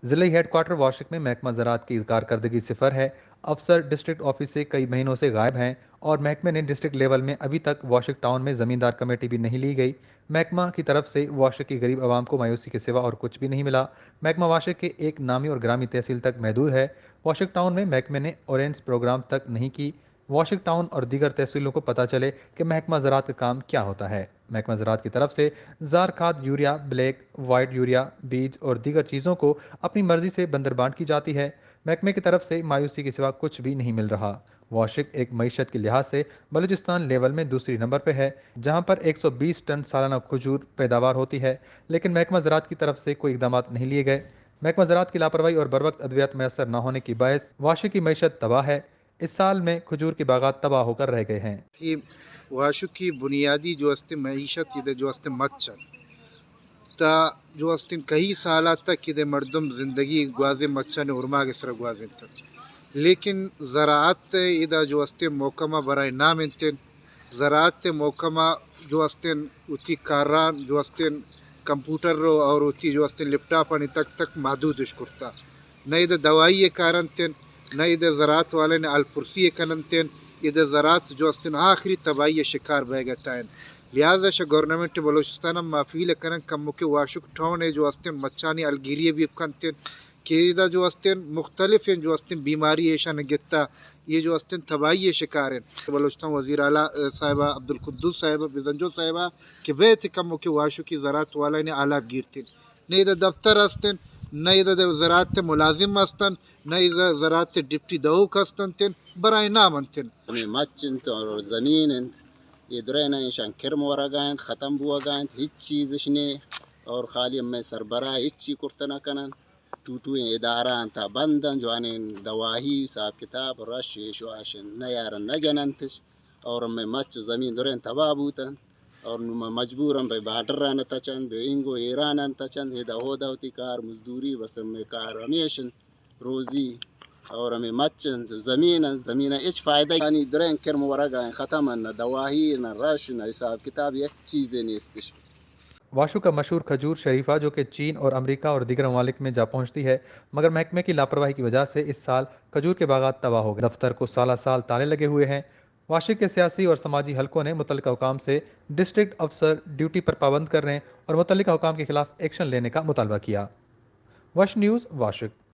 ضلعی head quarter واشک میں محکمہ زراعت کی کارکردگی صفر ہے۔ افسر ڈسٹرکٹ آفس سے کئی مہینوں سے غائب ہیں اور محکمے نے ڈسٹرکٹ لیول میں ابھی تک واشک ٹاؤن میں زمیندار کمیٹی بھی نہیں لی گئی۔ محکمہ کی طرف سے واشک کی غریب عوام کو مایوسی کے سوا اور کچھ بھی نہیں ملا۔ محکمہ واشک کے ایک نامی اور گرامی تحصیل تک محدود ہے۔ واشک ٹاؤن میں محکمے نے اورینس پروگرام تک نہیں کی۔ واشک ٹاؤن اور دیگر تحصیلوں کو پتہ چلے کہ محکمہ زراعت کا کام کیا ہوتا ہے۔ محکمہ زراعت کی طرف سے زار کھاد یوریا، بلیک وائٹ یوریا، بیج اور دیگر چیزوں کو اپنی مرضی سے بندربانٹ کی جاتی ہے۔ محکمے کی طرف سے مایوسی کے سوا کچھ بھی نہیں مل رہا۔ واشک ایک معیشت کے لحاظ سے بلوچستان لیول میں دوسری نمبر پہ ہے، جہاں پر 120 ٹن سالانہ کھجور پیداوار ہوتی ہے، لیکن محکمہ زراعت کی طرف سے کوئی اقدامات نہیں لیے گئے۔ محکمہ زراعت کی لاپرواہی اور بروقت ادویات میسر نہ ہونے کی باعث واشک کی معیشت تباہ ہے۔ اس سال میں کھجور کے باغات تباہ ہو کر رہ گئے ہیں۔ یہ واشک کی بنیادی جو معیشت یہ جو مچ تا جو کئی سالات تک یہ مردم زندگی گوازے مچا نے ارما کے سر گوازے تھا، لیکن زراعت ادا جو محکمہ برائے نام انتن زراعت محکمہ جو اتی کاران جو کمپیوٹر رو اور اتی جو لیپ ٹاپ تک محدود کرتا، نہ ادھر دوائی کارن تن، نہ ادھر زراعت والے نے الپرسی کنن تن، ادھر زراعت جو آخری تباہی شکار بہ گتا ہے۔ لہذا گورنمنٹ بلوچستان معافیل کنن کم کے واشک ٹھون جو مچانی الگیری بھی کنتن کہ ادھر جو مختلف جو بیماری ایشان گتا یہ جو تباہی شکار ہیں۔ بلوچستان وزیر اعلیٰ صاحبہ عبدالقدوس صاحبہ بزنجو صاحبہ کہ بیت کم کے واشو کی زراعت والا نے اعلیٰ گیرتن، نہ ادھر دفتر ہستن، نہ ادھر زراعت ملازم ہستن، نہ ادھر زراعت ڈپٹی دوک ہستن تن برائے نام انتن ہمیں مچنت اور زمین یہ درائنا انشان کرم ورگائن ختم بوگائن ہیچ چیز اشنے اور خالی ہمیں سربراہ ہیچ چی کرتنا کنن ٹوٹویں اداران تا بندن جو دواہی حساب کتاب رش شواشن نہ یارن نہ جننتش اور ہمیں مچ زمین درین تباہ بوتن اور نما مجبورن بے بارڈر رانا تچن بے انگو ایران تچن ہدا ہودا ہوتی کار مزدوری بس ہمیں کار ہمیشن روزی اور ہمیں مچن زمین اچ فائدہ یعنی درین کرم ورگائن ختم نہ دواہی نہ رش نہ حساب کتاب یک چیزیں نیستش۔ واشو کا مشہور کھجور شریفہ جو کہ چین اور امریکہ اور دیگر ممالک میں جا پہنچتی ہے، مگر محکمے کی لاپرواہی کی وجہ سے اس سال کھجور کے باغات تباہ ہو گئے۔ دفتر کو سالہ سال تالے لگے ہوئے ہیں۔ واشک کے سیاسی اور سماجی حلقوں نے متعلقہ حکام سے ڈسٹرکٹ افسر ڈیوٹی پر پابند کرنے اور متعلقہ حکام کے خلاف ایکشن لینے کا مطالبہ کیا۔ وش نیوز واشک۔